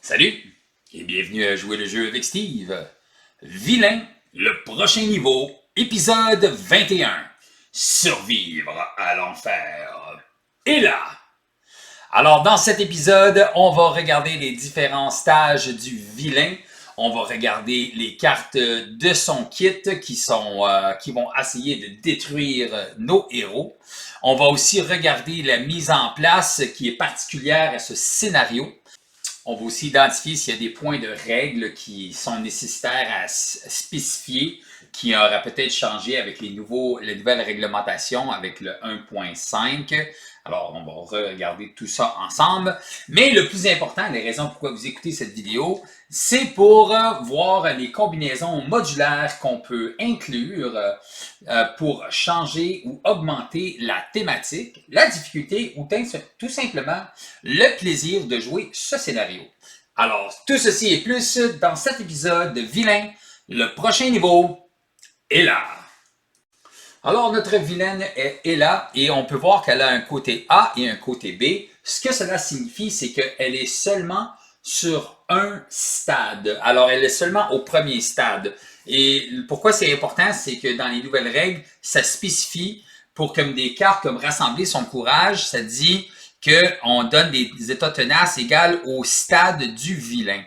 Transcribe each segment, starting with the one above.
Salut et bienvenue à jouer le jeu avec Steve. Vilain, le prochain niveau, épisode 21. Survivre à l'enfer. Et là, alors dans cet épisode, on va regarder les différents stages du vilain. On va regarder les cartes de son kit qui vont essayer de détruire nos héros. On va aussi regarder la mise en place qui est particulière à ce scénario. On va aussi identifier s'il y a des points de règles qui sont nécessaires à spécifier, qui aura peut-être changé avec les nouvelles réglementations, avec le 1.5. Alors, on va regarder tout ça ensemble. Mais le plus important, les raisons pourquoi vous écoutez cette vidéo, c'est pour voir les combinaisons modulaires qu'on peut inclure pour changer ou augmenter la thématique, la difficulté ou tout simplement le plaisir de jouer ce scénario. Alors, tout ceci et plus dans cet épisode de Vilain, le prochain niveau est là. Alors, notre vilaine est là et on peut voir qu'elle a un côté A et un côté B. Ce que cela signifie, c'est qu'elle est seulement sur un stade. Alors, elle est seulement au premier stade. Et pourquoi c'est important, c'est que dans les nouvelles règles, ça spécifie pour comme des cartes comme rassembler son courage, ça dit qu'on donne des états tenaces égales au stade du vilain.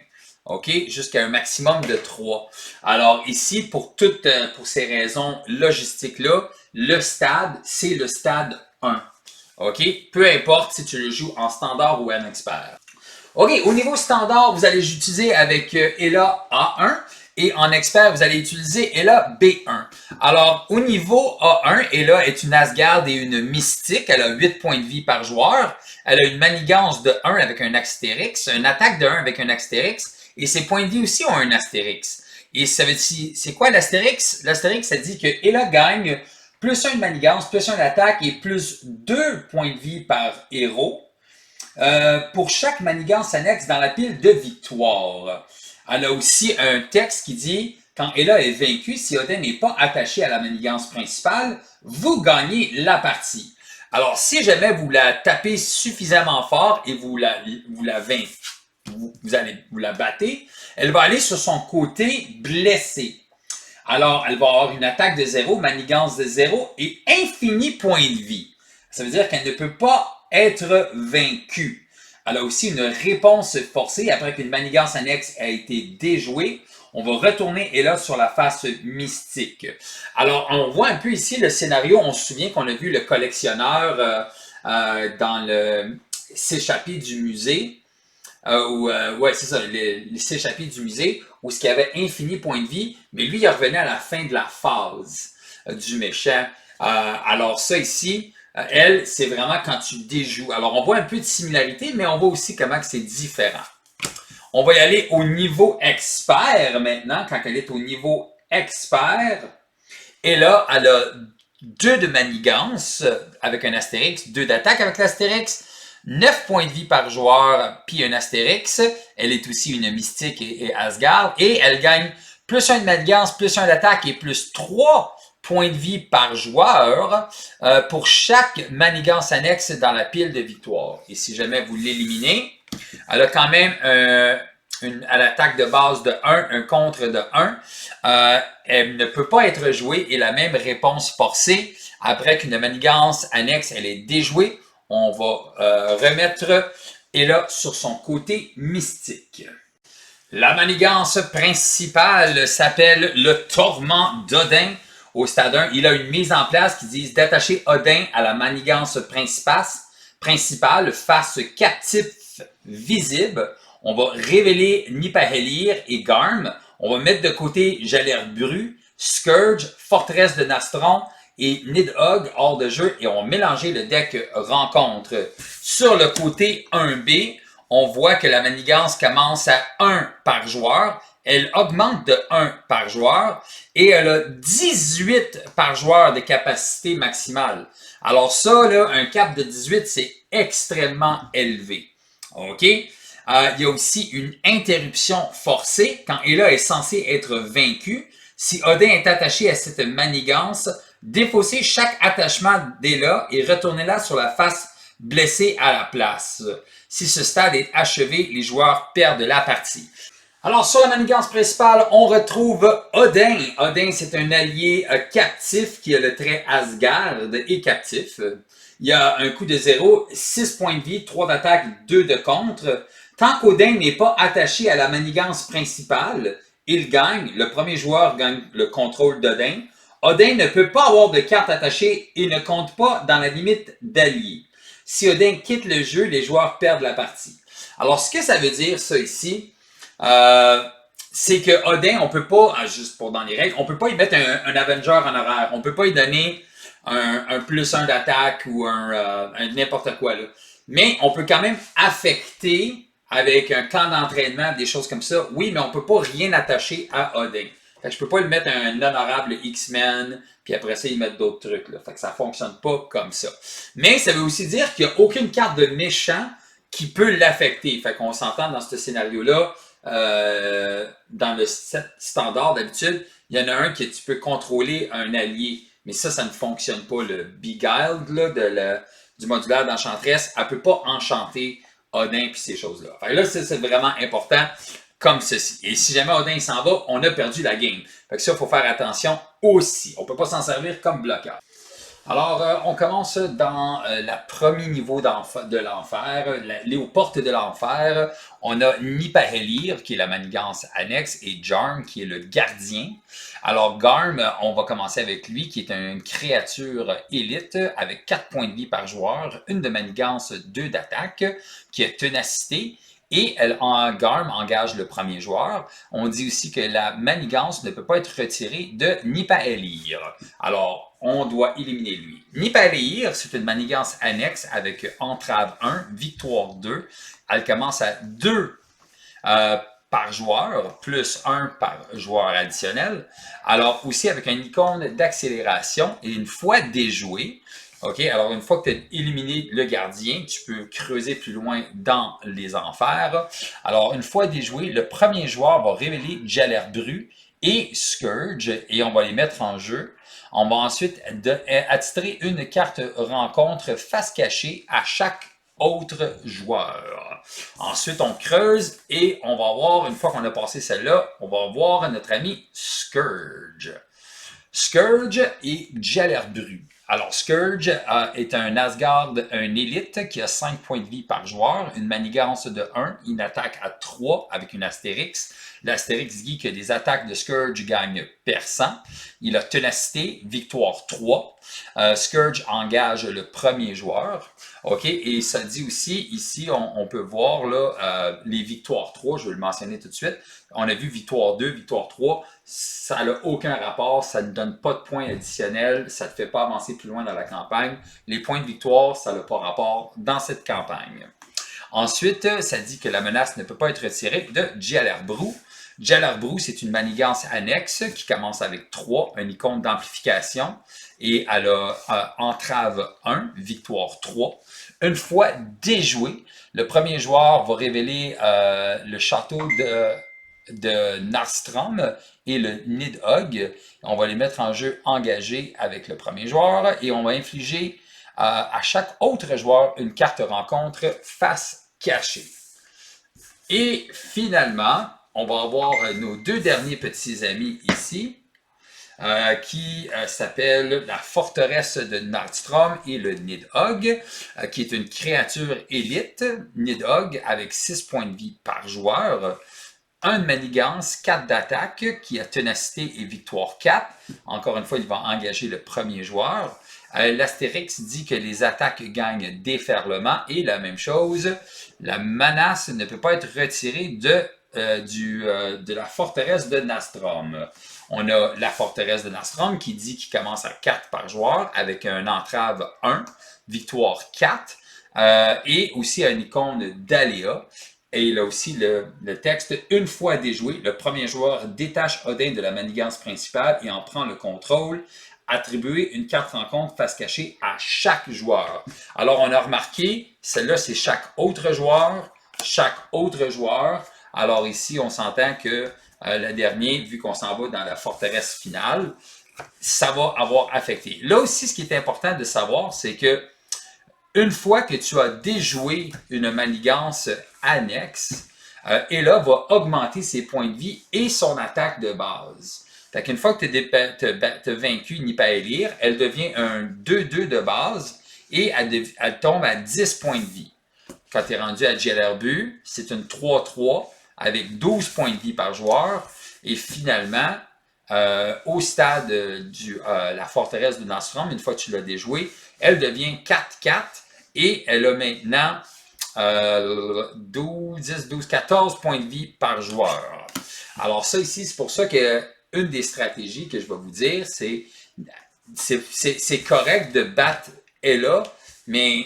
OK? Jusqu'à un maximum de 3. Alors ici, pour ces raisons logistiques-là, le stade, c'est le stade 1. OK? Peu importe si tu le joues en standard ou en expert. OK, au niveau standard, vous allez utiliser avec Ela A1 et en expert, vous allez utiliser Ela B1. Alors, au niveau A1, Ela est une Asgard et une mystique. Elle a 8 points de vie par joueur. Elle a une manigance de 1 avec un astérix, une attaque de 1 avec un astérix. Et ses points de vie aussi ont un astérix. Et ça veut dire, c'est quoi l'astérix? L'astérix, ça dit que Ela gagne plus 1 de manigance, plus 1 d'attaque et plus 2 points de vie par héros pour chaque manigance annexe dans la pile de victoire. Elle a aussi un texte qui dit quand Ela est vaincue, si Odin n'est pas attaché à la manigance principale, vous gagnez la partie. Alors, si jamais vous la tapez suffisamment fort et vous la battez, elle va aller sur son côté blessé. Alors, elle va avoir une attaque de 0, manigance de 0 et infini point de vie. Ça veut dire qu'elle ne peut pas être vaincue. Elle a aussi une réponse forcée après qu'une manigance annexe a été déjouée. On va retourner et là sur la face mystique. Alors, on voit un peu ici le scénario. On se souvient qu'on a vu le collectionneur dans le s'échapper du musée. Ouais, c'est ça, s'échapper du musée, où ce qui avait infini point de vie, mais lui, il revenait à la fin de la phase du méchant. Alors ça ici, elle, c'est vraiment quand tu déjoues. Alors on voit un peu de similarité, mais on voit aussi comment c'est différent. On va y aller au niveau expert maintenant, quand elle est au niveau expert. Et là, elle a 2 de manigance avec un astérix, 2 d'attaque avec l'astérix, 9 points de vie par joueur, puis un astérix. Elle est aussi une mystique et Asgard. Et elle gagne plus 1 de manigance, plus 1 d'attaque et plus 3 points de vie par joueur pour chaque manigance annexe dans la pile de victoire. Et si jamais vous l'éliminez, elle a quand même à l'attaque de base de 1, un contre de 1. Elle ne peut pas être jouée et la même réponse forcée. Après qu'une manigance annexe, elle est déjouée, on va remettre Ela sur son côté mystique. La manigance principale s'appelle le Tourment d'Odin. Au stade 1, il a une mise en place qui dit d'attacher Odin à la manigance principale face captif visible. On va révéler Nipahélire et Garm. On va mettre de côté Jalert-Bru, Scourge, Forteresse de Nastron et Nidhogg hors de jeu et on va mélanger le deck rencontre. Sur le côté 1B, on voit que la manigance commence à 1 par joueur. Elle augmente de 1 par joueur et elle a 18 par joueur de capacité maximale. Alors ça, là, un cap de 18, c'est extrêmement élevé. OK? Il y a aussi une interruption forcée quand Ela est censée être vaincue. Si Odin est attaché à cette manigance, défaussez chaque attachement d'Ela et retournez-la sur la face blessée à la place. Si ce stade est achevé, les joueurs perdent la partie. Alors, sur la manigance principale, on retrouve Odin. Odin, c'est un allié captif qui a le trait Asgard et captif. Il a un coup de 0, 6 points de vie, 3 d'attaque, 2 de contre. Tant qu'Odin n'est pas attaché à la manigance principale, il gagne. Le premier joueur gagne le contrôle d'Odin. Odin ne peut pas avoir de carte attachée et ne compte pas dans la limite d'alliés. Si Odin quitte le jeu, les joueurs perdent la partie. Alors, ce que ça veut dire, ça ici, c'est que Odin, on peut pas, juste pour dans les règles, on peut pas y mettre un Avenger en horaire. On peut pas y donner un +1 d'attaque ou un n'importe quoi, là. Mais on peut quand même affecter avec un camp d'entraînement, des choses comme ça. Oui, mais on peut pas rien attacher à Odin. Fait que je peux pas lui mettre un honorable X-Men, puis après ça, y mettre d'autres trucs, là. Fait que ça fonctionne pas comme ça. Mais ça veut aussi dire qu'il n'y a aucune carte de méchant qui peut l'affecter. Fait qu'on s'entend dans ce scénario-là, dans le set standard d'habitude, il y en a un que tu peux contrôler un allié. Mais ça ne fonctionne pas. Le Beguiled là, du modulaire d'Enchantress, elle ne peut pas enchanter Odin et ces choses-là. Fait que là, c'est vraiment important comme ceci. Et si jamais Odin s'en va, on a perdu la game. Fait que ça, il faut faire attention aussi. On ne peut pas s'en servir comme bloqueur. Alors, on commence dans le premier niveau de l'enfer, les portes de l'enfer. On a Nipaheliir, qui est la manigance annexe, et Garm, qui est le gardien. Alors, Garm, on va commencer avec lui, qui est une créature élite, avec 4 points de vie par joueur, une de manigance, 2 d'attaque, qui a ténacité. Et Garm engage le premier joueur. On dit aussi que la manigance ne peut pas être retirée de Nipaheliir. Alors, on doit éliminer lui. Nipaheliir, c'est une manigance annexe avec entrave 1, victoire 2. Elle commence à 2 par joueur, plus 1 par joueur additionnel. Alors, aussi avec un icône d'accélération. Et une fois déjoué, OK, alors une fois que tu as éliminé le gardien, tu peux creuser plus loin dans les enfers. Alors, une fois déjoué, le premier joueur va révéler Jalerdru et Scourge et on va les mettre en jeu. On va ensuite attitrer une carte rencontre face cachée à chaque autre joueur. Ensuite, on creuse et on va voir, une fois qu'on a passé celle-là, on va voir notre ami Scourge. Scourge et Jalerdru. Alors, Scourge est un Asgard, un élite qui a 5 points de vie par joueur, une manigance de 1, une attaque à 3 avec une astérix. L'astérix dit que des attaques de Scourge gagnent perçant. Il a ténacité, victoire 3. Scourge engage le premier joueur. OK, et ça dit aussi, ici, on peut voir là, les victoires 3, je vais le mentionner tout de suite. On a vu victoire 2, victoire 3, ça n'a aucun rapport, ça ne donne pas de points additionnels, ça ne te fait pas avancer plus loin dans la campagne. Les points de victoire, ça n'a pas rapport dans cette campagne. Ensuite, ça dit que la menace ne peut pas être retirée de Jalerdru. Jalerdru, c'est une manigance annexe qui commence avec 3, un icône d'amplification, et elle a entrave 1, victoire 3. Une fois déjoué, le premier joueur va révéler le château de Narstrom et le Nidhogg. On va les mettre en jeu engagé avec le premier joueur et on va infliger à chaque autre joueur une carte rencontre face cachée. Et finalement, on va avoir nos deux derniers petits amis ici, qui s'appelle la forteresse de Nordstrom et le Nidhogg, qui est une créature élite, Nidhogg, avec 6 points de vie par joueur, 1 de manigance, 4 d'attaque, qui a ténacité et victoire 4. Encore une fois, il va engager le premier joueur. L'Astérix dit que les attaques gagnent déferlement et la même chose, la menace ne peut pas être retirée de la forteresse de Nastrom. On a la forteresse de Nastrom qui dit qu'il commence à 4 par joueur avec un entrave 1, victoire 4 et aussi un icône d'aléa. Et il a aussi le texte, une fois déjoué, le premier joueur détache Odin de la manigance principale et en prend le contrôle. Attribuer une carte rencontre face cachée à chaque joueur. Alors, on a remarqué, celle-là, c'est chaque autre joueur. Alors ici, on s'entend que le dernier, vu qu'on s'en va dans la forteresse finale, ça va avoir affecté. Là aussi, ce qui est important de savoir, c'est que Une fois que tu as déjoué une manigance annexe, Ella va augmenter ses points de vie et son attaque de base. Fait qu'une fois que tu as vaincu Nipaelir, elle devient un 2-2 de base et elle tombe à 10 points de vie. Quand tu es rendu à Djelerbu, c'est une 3-3 avec 12 points de vie par joueur. Et finalement, au stade de la forteresse de Nostrum, une fois que tu l'as déjoué, elle devient 4-4 et elle a maintenant 14 points de vie par joueur. Alors ça ici, c'est pour ça que une des stratégies que je vais vous dire, c'est correct de battre Ella, mais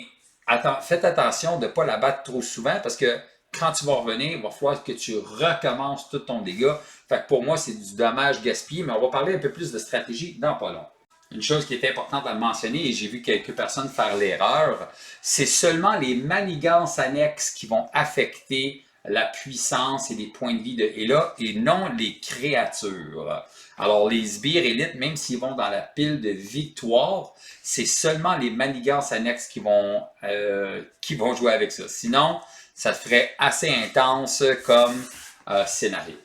faites attention de ne pas la battre trop souvent parce que quand tu vas revenir, il va falloir que tu recommences tout ton dégât. Fait que pour moi, c'est du dommage gaspillé, mais on va parler un peu plus de stratégie dans pas long. Une chose qui est importante à mentionner, et j'ai vu quelques personnes faire l'erreur, c'est seulement les manigances annexes qui vont affecter la puissance et les points de vie de Ella et non les créatures. Alors les sbires élites, même s'ils vont dans la pile de victoire, c'est seulement les manigances annexes qui vont jouer avec ça. Sinon, ça ferait assez intense comme scénario.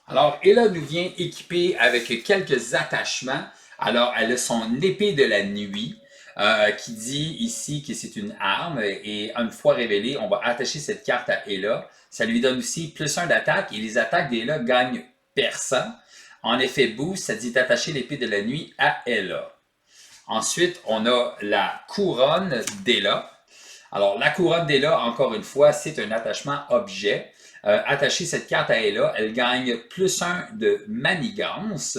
Alors, Ella nous vient équipée avec quelques attachements. Alors, elle a son épée de la nuit, qui dit ici que c'est une arme, et une fois révélée, on va attacher cette carte à Ella. Ça lui donne aussi +1 d'attaque, et les attaques d'Ella gagnent perçant. En effet, boost, ça dit d'attacher l'épée de la nuit à Ella. Ensuite, on a la couronne d'Ella. Alors, la couronne d'Ella, encore une fois, c'est un attachement objet. Attacher cette carte à Ella, elle gagne +1 de manigance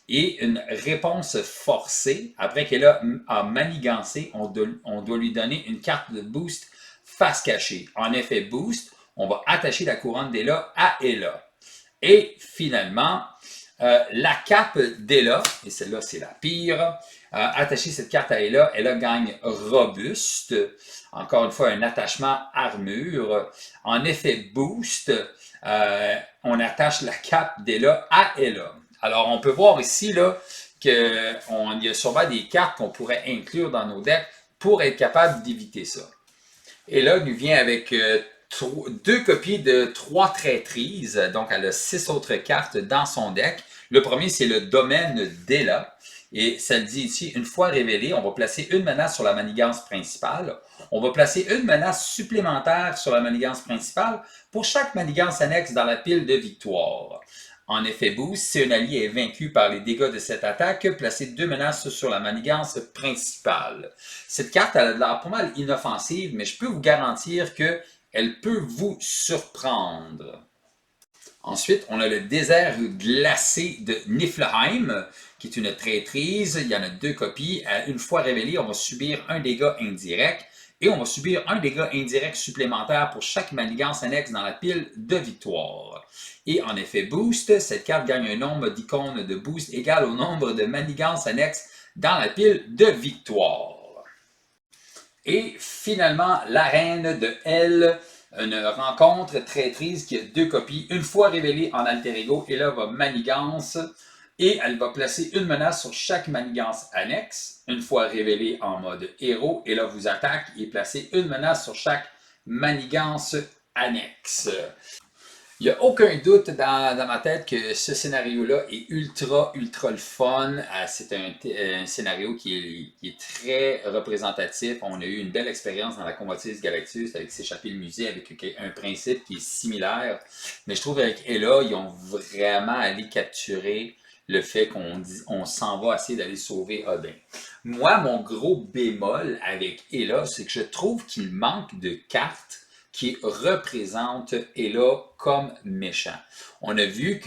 et une réponse forcée. Après qu'elle a manigancé, on doit lui donner une carte de boost face cachée. En effet, boost, on va attacher la couronne d'Ella à Ella. Et finalement, la cape d'Ella, et celle-là c'est la pire, attacher cette carte à Ella, Ella gagne robuste, encore une fois un attachement armure. En effet boost, on attache la cape d'Ella à Ella. Alors on peut voir ici là qu'il y a sûrement des cartes qu'on pourrait inclure dans nos decks pour être capable d'éviter ça. Ella nous vient avec 2 copies de 3 traîtrises, donc elle a 6 autres cartes dans son deck. Le premier, c'est le domaine d'Ella, et ça le dit ici, une fois révélé, on va placer une menace sur la manigance principale. On va placer une menace supplémentaire sur la manigance principale pour chaque manigance annexe dans la pile de victoire. En effet boost, si un allié est vaincu par les dégâts de cette attaque, placez 2 menaces sur la manigance principale. Cette carte elle a l'air pas mal inoffensive, mais je peux vous garantir que elle peut vous surprendre. Ensuite, on a le désert glacé de Niflheim, qui est une traîtrise. Il y en a 2 copies. Une fois révélé, on va subir un dégât indirect et on va subir un dégât indirect supplémentaire pour chaque manigance annexe dans la pile de victoire. Et en effet boost, cette carte gagne un nombre d'icônes de boost égal au nombre de manigances annexes dans la pile de victoire. Et finalement, l'arène de Hell, une rencontre traîtrise qui a 2 copies. Une fois révélée en alter ego, Ella va manigance et elle va placer une menace sur chaque manigance annexe. Une fois révélée en mode héros, Ella vous attaque et placez une menace sur chaque manigance annexe. Il n'y a aucun doute dans ma tête que ce scénario-là est ultra le fun. C'est un scénario qui est très représentatif. On a eu une belle expérience dans la Convoitise Galactus avec s'échapper le musée avec un principe qui est similaire. Mais je trouve qu'avec Ella, ils ont vraiment allé capturer le fait qu'on s'en va essayer d'aller sauver Odin. Moi, mon gros bémol avec Ella, c'est que je trouve qu'il manque de cartes qui représente Ella comme méchant. On a vu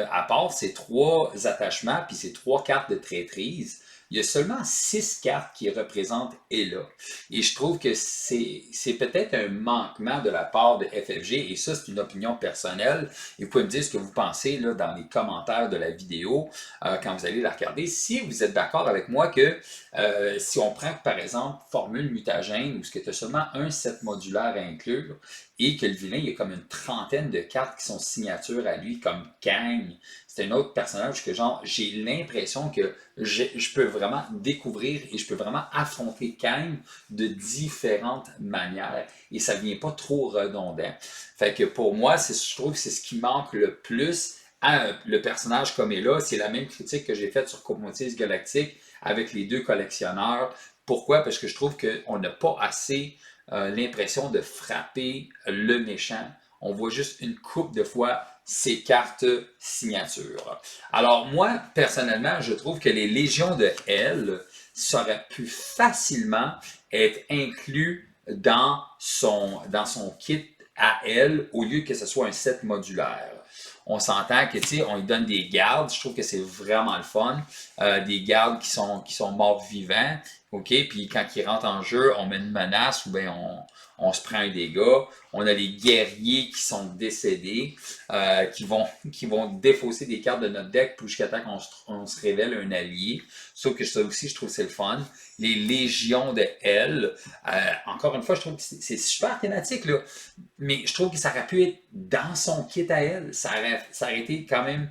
à part ces 3 attachements puis ces 3 cartes de traîtrise, il y a seulement 6 cartes qui représentent Ella. Et je trouve que c'est peut-être un manquement de la part de FFG, et ça, c'est une opinion personnelle. Et vous pouvez me dire ce que vous pensez là, dans les commentaires de la vidéo quand vous allez la regarder. Si vous êtes d'accord avec moi que si on prend par exemple Formule Mutagène, où tu as seulement un set modulaire à inclure, et que le vilain, il y a comme une trentaine de cartes qui sont signatures à lui, comme Kang. C'est un autre personnage que genre, j'ai l'impression que je peux vraiment découvrir et je peux vraiment affronter Kang de différentes manières et ça ne vient pas trop redondant. Fait que pour moi, je trouve que c'est ce qui manque le plus à le personnage comme est là. C'est la même critique que j'ai faite sur Comotis Galactique avec les deux collectionneurs. Pourquoi? Parce que je trouve qu'on n'a pas assez l'impression de frapper le méchant. On voit juste une couple de fois ces cartes signatures. Alors moi, personnellement, je trouve que les Légions de Hell seraient pu facilement être inclus dans son kit à elle au lieu que ce soit un set modulaire. On s'entend que, tu sais, on lui donne des gardes. Je trouve que c'est vraiment le fun. Des gardes qui sont morts vivants. OK? Puis quand ils rentrent en jeu, on met une menace ou bien on se prend un dégât. On a les guerriers qui sont décédés, qui vont défausser des cartes de notre deck jusqu'à temps qu'on se révèle un allié. Sauf que ça aussi, je trouve que c'est le fun. Les légions de Hell, encore une fois, je trouve que c'est super thématique, là. Mais je trouve que ça aurait pu être dans son kit à elle. Ça aurait été quand même...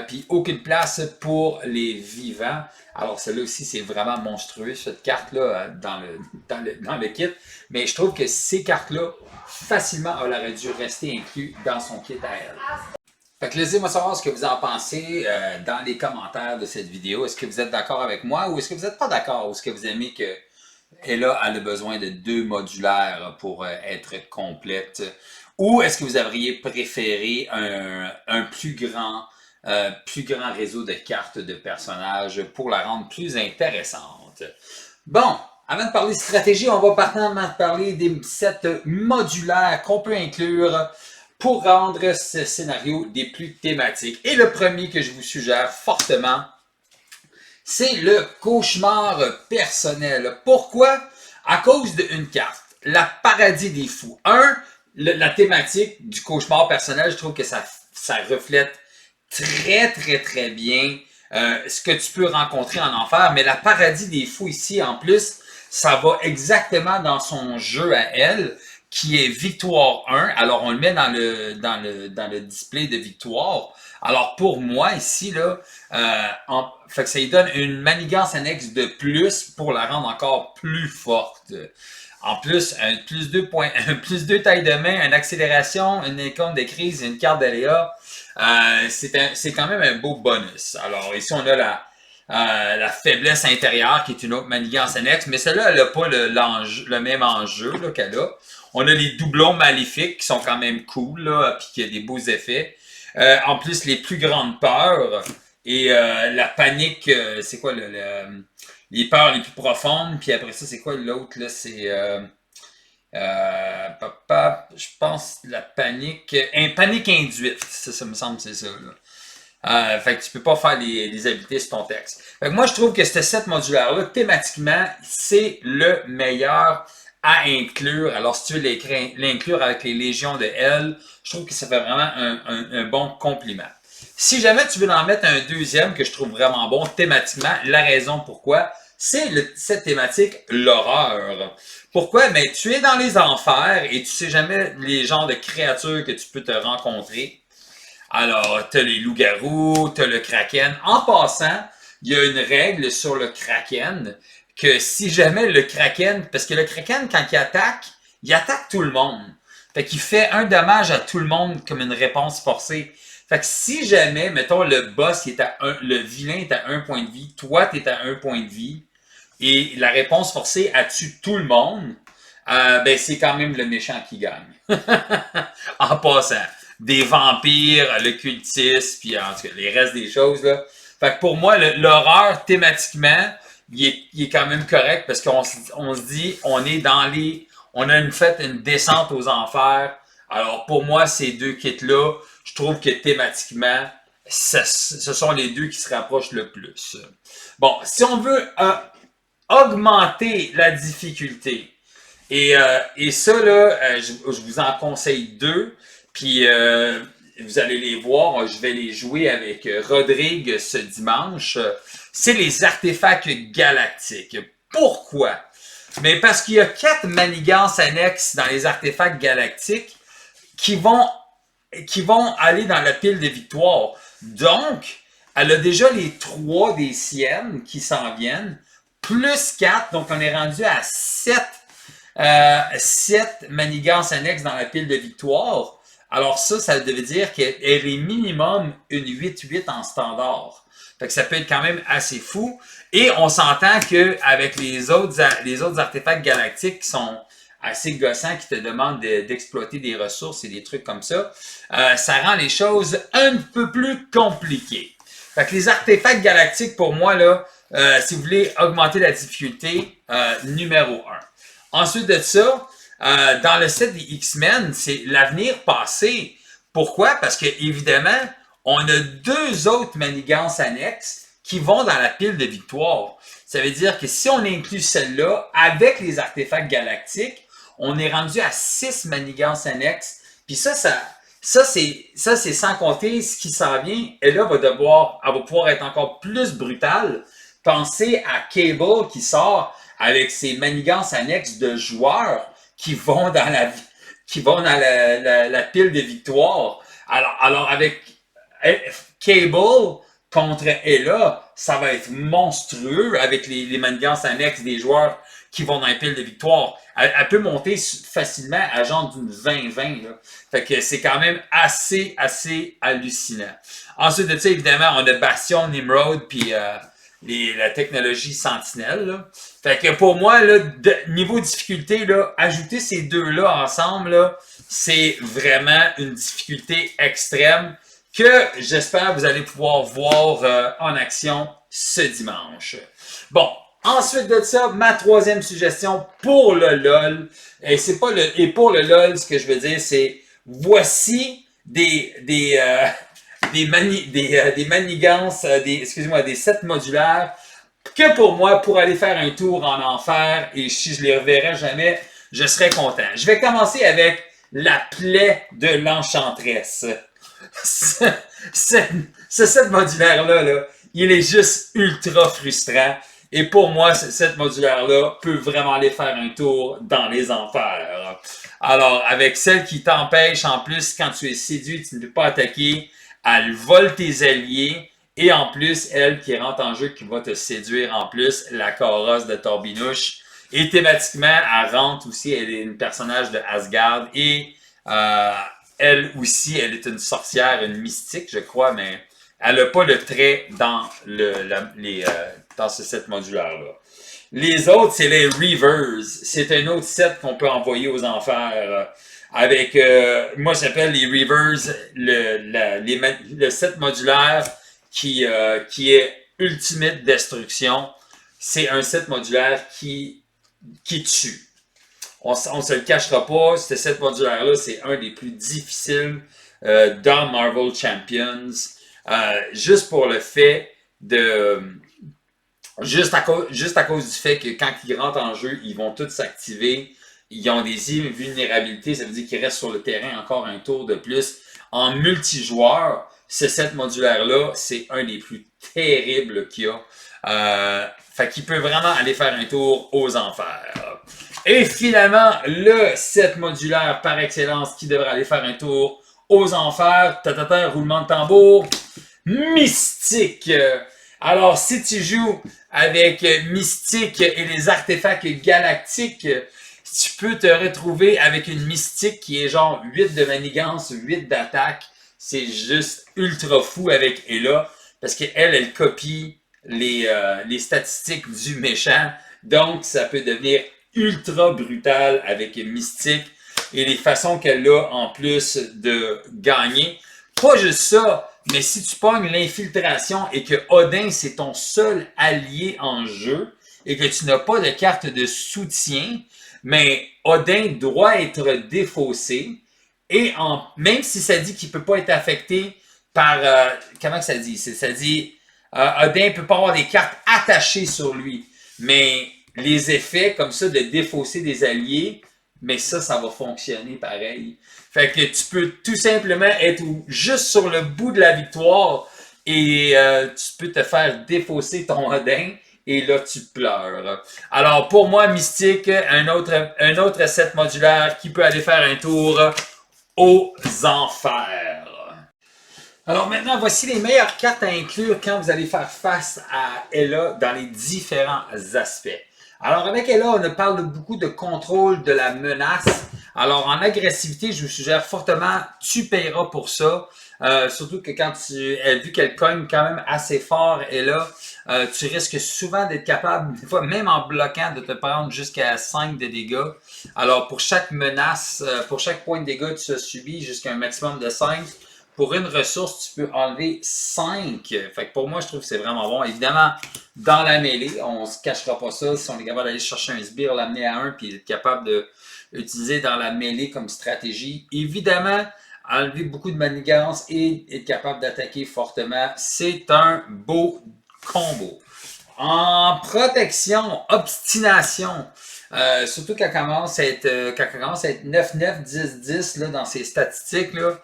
puis aucune place pour les vivants. Alors celle-là aussi, c'est vraiment monstrueux, cette carte-là, dans le kit. Mais je trouve que ces cartes-là, facilement, elle aurait dû rester inclus dans son kit à elle. Fait que laissez-moi savoir ce que vous en pensez dans les commentaires de cette vidéo. Est-ce que vous êtes d'accord avec moi ou est-ce que vous n'êtes pas d'accord? Ou est-ce que vous aimez que Ella a besoin de 2 modulaires pour être complète? Ou est-ce que vous auriez préféré un plus grand réseau de cartes de personnages pour la rendre plus intéressante? Bon, avant de parler stratégie, on va maintenant parler des sets modulaires qu'on peut inclure pour rendre ce scénario des plus thématiques. Et le premier que je vous suggère fortement, c'est le cauchemar personnel. Pourquoi? À cause d'une carte, la paradis des fous. La thématique du cauchemar personnel, je trouve que ça reflète très, très, très bien ce que tu peux rencontrer en enfer. Mais la paradis des fous ici, en plus, ça va exactement dans son jeu à elle, qui est Victoire 1. Alors, on le met dans le display de Victoire. Alors, pour moi, ici, là, fait que ça lui donne une manigance annexe de plus pour la rendre encore plus forte. En plus, un plus 2 taille de main, une accélération, une icône de crise et une carte d'aléa. C'est quand même un beau bonus. Alors, ici, on a la faiblesse intérieure, qui est une autre manigance annexe, mais celle-là, elle n'a pas le même enjeu qu'elle a. On a les doublons maléfiques qui sont quand même cool, là, puis qui a des beaux effets. En plus, les plus grandes peurs et la panique, c'est quoi les peurs les plus profondes, puis après ça, c'est quoi l'autre, là, c'est... je pense la panique... panique induite, ça me semble, c'est ça, là. Fait que tu peux pas faire les habiletés sur ton texte. Fait que moi, je trouve que ce set modulaire-là, thématiquement, c'est le meilleur à inclure. Alors, si tu veux l'inclure avec les légions de Hell, je trouve que ça fait vraiment un bon compliment. Si jamais tu veux en mettre un deuxième que je trouve vraiment bon thématiquement, la raison pourquoi, c'est cette thématique, l'horreur. Pourquoi? Ben, tu es dans les enfers et tu sais jamais les genres de créatures que tu peux te rencontrer. Alors, tu as les loups-garous, tu as le kraken. En passant, il y a une règle sur le kraken que si jamais le kraken, parce que le kraken, quand il attaque tout le monde. Fait qu'il fait un dommage à tout le monde comme une réponse forcée. Fait que si jamais, mettons, le boss, le vilain est à 1 point de vie, toi, tu es à 1 point de vie, et la réponse forcée a tué tout le monde, ben c'est quand même le méchant qui gagne. En passant. Des vampires, le cultisme, puis en tout cas, les restes des choses, là. Fait que pour moi, l'horreur, thématiquement, il est quand même correct parce qu'on se dit, on a une descente aux enfers. Alors, pour moi, ces deux kits-là, je trouve que thématiquement, ce sont les deux qui se rapprochent le plus. Bon, si on veut augmenter la difficulté, et ça, là, je vous en conseille 2. Puis, vous allez les voir, je vais les jouer avec Rodrigue ce dimanche. C'est les artefacts galactiques. Pourquoi? Mais parce qu'il y a 4 manigances annexes dans les artefacts galactiques qui vont aller dans la pile de victoire. Donc, elle a déjà les 3 des siennes qui s'en viennent, plus 4, donc on est rendu à 7 manigances annexes dans la pile de victoire. Alors ça veut dire qu'elle est minimum une 8-8 en standard. Fait que ça peut être quand même assez fou. Et on s'entend qu'avec les autres artefacts galactiques qui sont assez gossants, qui te demandent d'exploiter des ressources et des trucs comme ça, ça rend les choses un peu plus compliquées. Fait que les artefacts galactiques, pour moi, là, si vous voulez augmenter la difficulté, numéro 1. Ensuite de ça, dans le set des X-Men, c'est l'avenir passé. Pourquoi? Parce que, évidemment, on a 2 autres manigances annexes qui vont dans la pile de victoire. Ça veut dire que si on inclut celle-là avec les artefacts galactiques, on est rendu à 6 manigances annexes. Puis ça c'est sans compter ce qui s'en vient. Et là, elle va pouvoir être encore plus brutale. Pensez à Cable qui sort avec ses manigances annexes de joueurs qui vont dans la pile de victoire. Alors avec Cable contre Ella, ça va être monstrueux avec les manigances annexes des joueurs qui vont dans la pile de victoire. Elle peut monter facilement à genre d'une 20-20. Là. Fait que c'est quand même assez hallucinant. Ensuite de ça, évidemment, on a Bastion, Nimrod, puis la technologie Sentinelle. Là. Fait que pour moi, là, niveau difficulté, là, ajouter ces deux-là ensemble, là, c'est vraiment une difficulté extrême que j'espère vous allez pouvoir voir en action ce dimanche. Bon, ensuite de ça, ma troisième suggestion pour le LOL, et pour le LOL, ce que je veux dire, c'est voici des manigances, des sets modulaires que pour moi, pour aller faire un tour en enfer, et si je les reverrai jamais, je serais content. Je vais commencer avec la plaie de l'enchantresse. Ce set modulaire-là, là, il est juste ultra frustrant. Et pour moi, ce set modulaire-là peut vraiment aller faire un tour dans les enfers. Alors, avec celle qui t'empêche, en plus, quand tu es séduit, tu ne peux pas attaquer, elle vole tes alliés. Et en plus, elle qui rentre en jeu, qui va te séduire en plus, la carrosse de Torbinouche. Et thématiquement, elle rentre aussi, elle est une personnage de Asgard. Et elle aussi, elle est une sorcière, une mystique, je crois, mais elle n'a pas le trait dans dans ce set modulaire-là. Les autres, c'est les Reavers. C'est un autre set qu'on peut envoyer aux enfers. Avec, moi, j'appelle les Reavers le set modulaire qui est Ultimate Destruction. C'est un set modulaire qui tue. On se le cachera pas, ce set modulaire-là, c'est un des plus difficiles dans Marvel Champions. Juste pour le fait de... Juste à cause du fait que quand ils rentrent en jeu, ils vont tous s'activer. Ils ont des vulnérabilités, ça veut dire qu'ils restent sur le terrain encore un tour de plus. En multijoueur, ce set modulaire-là, c'est un des plus terribles qu'il y a. Fait qu'il peut vraiment aller faire un tour aux enfers. Et finalement, le set modulaire par excellence qui devrait aller faire un tour aux enfers. Roulement de tambour. Mystique. Alors, si tu joues avec Mystique et les artefacts galactiques, tu peux te retrouver avec une Mystique qui est genre 8 de manigance, 8 d'attaque. C'est juste ultra fou avec Ella, parce qu'elle copie les statistiques du méchant. Donc, ça peut devenir ultra brutal avec Mystique et les façons qu'elle a en plus de gagner. Pas juste ça, mais si tu pognes l'infiltration et que Odin c'est ton seul allié en jeu et que tu n'as pas de carte de soutien, mais Odin doit être défaussé et même si ça dit qu'il ne peut pas être affecté par... comment que ça dit? Ça dit Odin ne peut pas avoir des cartes attachées sur lui, mais les effets comme ça de défausser des alliés, mais ça va fonctionner pareil. Fait que tu peux tout simplement être juste sur le bout de la victoire et tu peux te faire défausser ton Odin et là, tu pleures. Alors, pour moi, Mystique, un autre set modulaire qui peut aller faire un tour aux enfers. Alors maintenant, voici les meilleures cartes à inclure quand vous allez faire face à Ella dans les différents aspects. Alors avec Ella, on parle beaucoup de contrôle de la menace. Alors en agressivité, je vous suggère fortement, tu paieras pour ça. Surtout que quand vu qu'elle cogne quand même assez fort, Ella, tu risques souvent d'être capable, des fois même en bloquant, de te prendre jusqu'à 5 de dégâts. Alors pour chaque menace, pour chaque point de dégâts, tu as subi jusqu'à un maximum de 5. Pour une ressource, tu peux enlever 5. Fait que pour moi, je trouve que c'est vraiment bon. Évidemment, dans la mêlée, on ne se cachera pas ça. Si on est capable d'aller chercher un sbire, l'amener à 1, puis être capable de l'utiliser dans la mêlée comme stratégie. Évidemment, enlever beaucoup de manigances et être capable d'attaquer fortement, c'est un beau combo. En protection, obstination, surtout quand elle commence à être, 9-9, 10-10 là, dans ses statistiques, là,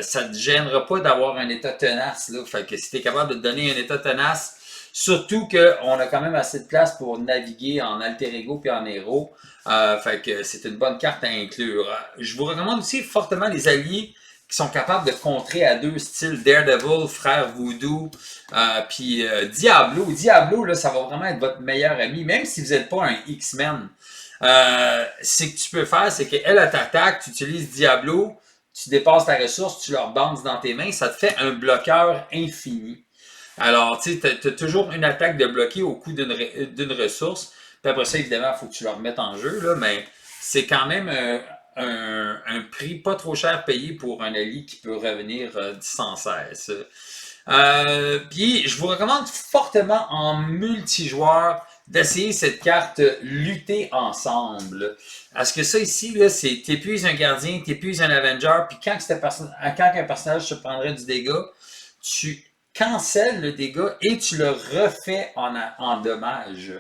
ça ne te gênera pas d'avoir un état tenace. Là. Fait que si tu es capable de te donner un état tenace, surtout qu'on a quand même assez de place pour naviguer en alter ego puis en héros, fait que c'est une bonne carte à inclure. Je vous recommande aussi fortement les alliés qui sont capables de contrer à deux, style Daredevil, Frère Voodoo, puis Diablo. Diablo, là, ça va vraiment être votre meilleur ami, même si vous n'êtes pas un X-Men. Ce que tu peux faire, c'est qu'elle t'attaque, tu utilises Diablo, tu dépasses ta ressource, tu leur bandes dans tes mains, ça te fait un bloqueur infini. Alors, tu sais, tu as toujours une attaque de bloquer au coût d'une ressource. Puis après ça, évidemment, il faut que tu le remettes en jeu, là, mais c'est quand même un prix pas trop cher payé pour un allié qui peut revenir sans cesse. Puis, je vous recommande fortement en multijoueur d'essayer cette carte lutter ensemble. Parce que ça ici, là, c'est t'épuises un gardien, t'épuises un Avenger, puis quand un personnage se prendrait du dégât, tu cancelles le dégât et tu le refais en dommage.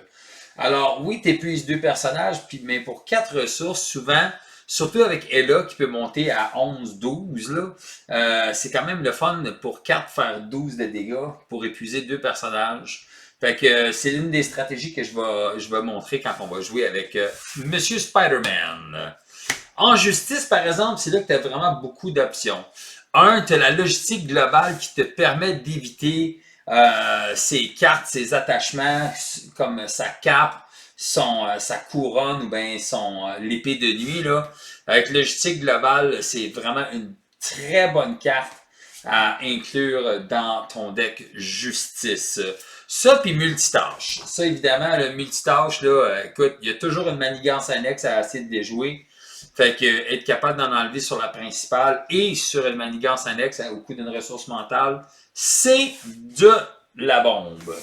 Alors, oui, tu épuises deux personnages, mais pour 4 ressources, souvent, surtout avec Ella qui peut monter à 11-12, c'est quand même le fun pour 4 faire 12 de dégâts pour épuiser deux personnages. Fait que c'est une des stratégies que je vais montrer quand on va jouer avec Monsieur Spider-Man. En justice, par exemple, c'est là que tu as vraiment beaucoup d'options. Tu as la logistique globale qui te permet d'éviter ses cartes, ses attachements, comme sa cape, sa couronne ou bien l'épée de nuit. Là. Avec logistique globale, c'est vraiment une très bonne carte à inclure dans ton deck justice. Ça, puis multitâche. Ça, évidemment, le multitâche, là, écoute, il y a toujours une manigance annexe à essayer de déjouer. Fait que être capable d'en enlever sur la principale et sur une manigance annexe au coût d'une ressource mentale, c'est de la bombe.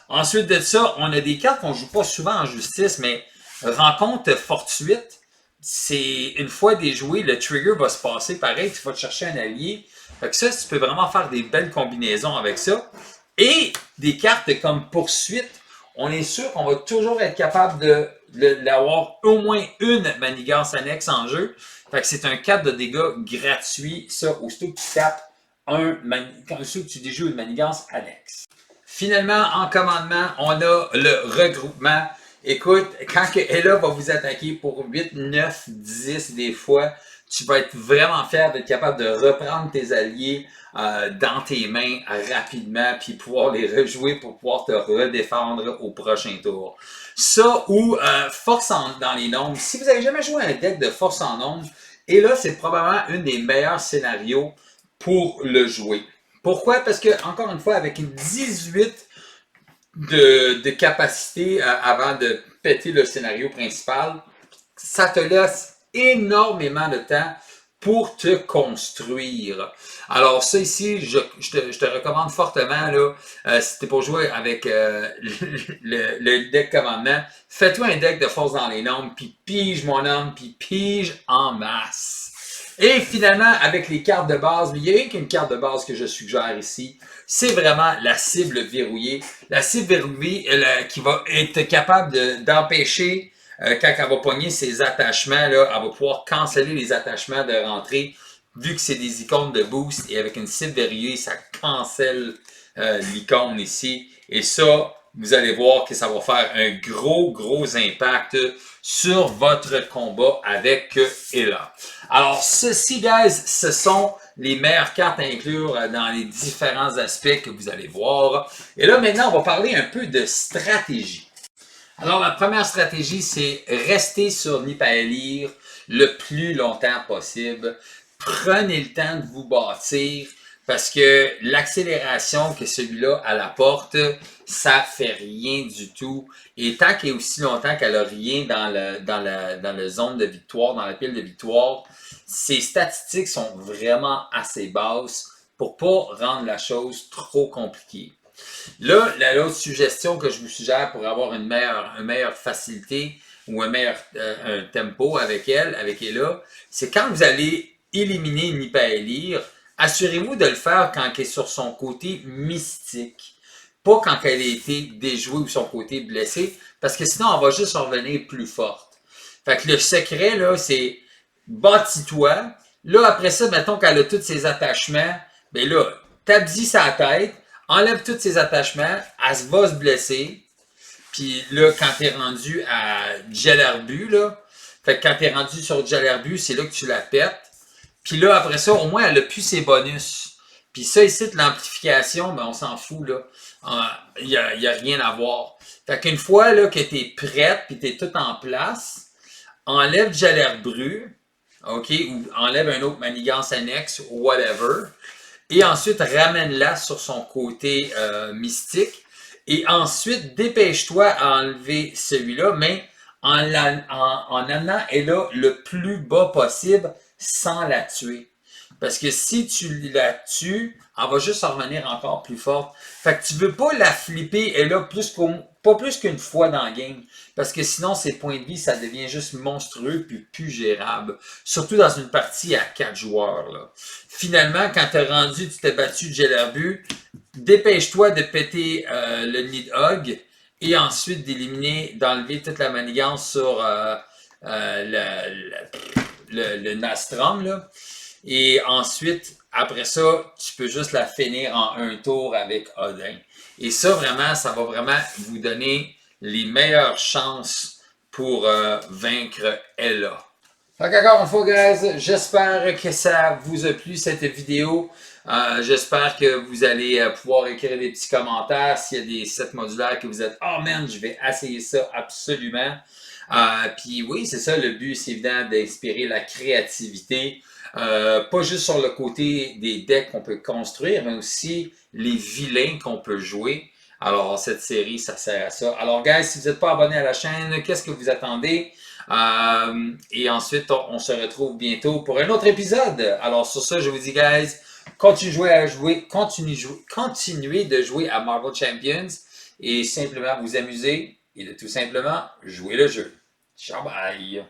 Ensuite de ça, on a des cartes qu'on joue pas souvent en justice, mais rencontre fortuite, c'est une fois déjoué, le trigger va se passer pareil, tu vas te chercher un allié. Fait que ça, tu peux vraiment faire des belles combinaisons avec ça. Et des cartes comme poursuite, on est sûr qu'on va toujours être capable d'avoir au moins une manigance annexe en jeu. Fait que c'est un 4 de dégâts gratuit, ça, aussitôt que tu tapes aussitôt que tu déjoues une manigance annexe. Finalement, en commandement, on a le regroupement. Écoute, quand Ella va vous attaquer pour 8, 9, 10 des fois, tu vas être vraiment fier d'être capable de reprendre tes alliés dans tes mains rapidement, puis pouvoir les rejouer pour pouvoir te redéfendre au prochain tour. Ça ou force dans les nombres. Si vous n'avez jamais joué un deck de force en nombre, et là, c'est probablement un des meilleurs scénarios pour le jouer. Pourquoi? Parce que, encore une fois, avec une 18 de capacité avant de péter le scénario principal, ça te laisse énormément de temps pour te construire. Alors ça ici, je te recommande fortement, là, si t'es pour jouer avec le deck commandement, fais-toi un deck de force dans les nombres, puis pige mon homme, puis pige en masse. Et finalement, avec les cartes de base, il y a rien qu'une carte de base que je suggère ici, c'est vraiment la cible verrouillée. La cible verrouillée qui va être capable d'empêcher quand elle va pogner ses attachements, là, elle va pouvoir canceller les attachements de rentrée, vu que c'est des icônes de boost, et avec une cible verrouillée, ça cancelle l'icône ici. Et ça, vous allez voir que ça va faire un gros impact sur votre combat avec Ella. Alors, ceci, guys, ce sont les meilleures cartes à inclure dans les différents aspects que vous allez voir. Et là, maintenant, on va parler un peu de stratégie. Alors, la première stratégie, c'est rester sur Nipaelir le plus longtemps possible. Prenez le temps de vous bâtir parce que l'accélération que celui-là à la porte, ça fait rien du tout. Et tant qu'il y a aussi longtemps qu'elle n'a rien dans le zone de victoire, dans la pile de victoire, ses statistiques sont vraiment assez basses pour pas rendre la chose trop compliquée. Là, l'autre suggestion que je vous suggère pour avoir une meilleure facilité ou un meilleur un tempo avec Ella, c'est quand vous allez éliminer Nipaelir, assurez-vous de le faire quand elle est sur son côté mystique. Pas quand elle a été déjouée ou son côté blessé, parce que sinon, elle va juste revenir plus forte. Fait que le secret, là, c'est bâtis-toi. Là, après ça, mettons qu'elle a tous ses attachements, ben là, tape-y sa tête, enlève tous ses attachements, elle va se blesser. Puis là, quand t'es rendu à Djelerbu, là, fait que quand t'es rendu sur Djelerbu, c'est là que tu la pètes. Puis là, après ça, au moins, elle a plus ses bonus. Puis ça, ici, l'amplification, ben, on s'en fout, là. Il n'y a rien à voir. Fait qu'une fois là, que t'es prête, puis t'es tout en place, enlève Djelerbu, OK, ou enlève un autre manigance annexe, whatever. Et ensuite, ramène-la sur son côté mystique. Et ensuite, dépêche-toi à enlever celui-là, mais en amenant Ella le plus bas possible sans la tuer. Parce que si tu la tues, elle va juste en revenir encore plus forte. Fait que tu veux pas la flipper Ella pas plus qu'une fois dans le game. Parce que sinon, ses points de vie, ça devient juste monstrueux puis plus gérable. Surtout dans une partie à 4 joueurs. Là. Finalement, quand tu as rendu, tu t'es battu Djelerbu, dépêche-toi de péter le Nidhogg et ensuite d'éliminer, d'enlever toute la manigance sur le Nastrum. Là. Et ensuite, après ça, tu peux juste la finir en un tour avec Odin. Et ça, vraiment, ça va vraiment vous donner les meilleures chances pour vaincre Ella. Fait qu'encore une fois, guys, j'espère que ça vous a plu cette vidéo. J'espère que vous allez pouvoir écrire des petits commentaires s'il y a des sets modulaires que vous êtes « Oh man, je vais essayer ça absolument ». Puis oui, c'est ça, le but, c'est évident d'inspirer la créativité. Pas juste sur le côté des decks qu'on peut construire, mais aussi les vilains qu'on peut jouer. Alors, cette série, ça sert à ça. Alors, guys, si vous n'êtes pas abonné à la chaîne, qu'est-ce que vous attendez? Et ensuite, on se retrouve bientôt pour un autre épisode. Alors, sur ça, je vous dis, guys, continuez de jouer à Marvel Champions et simplement vous amuser et de tout simplement jouer le jeu. Ciao, bye!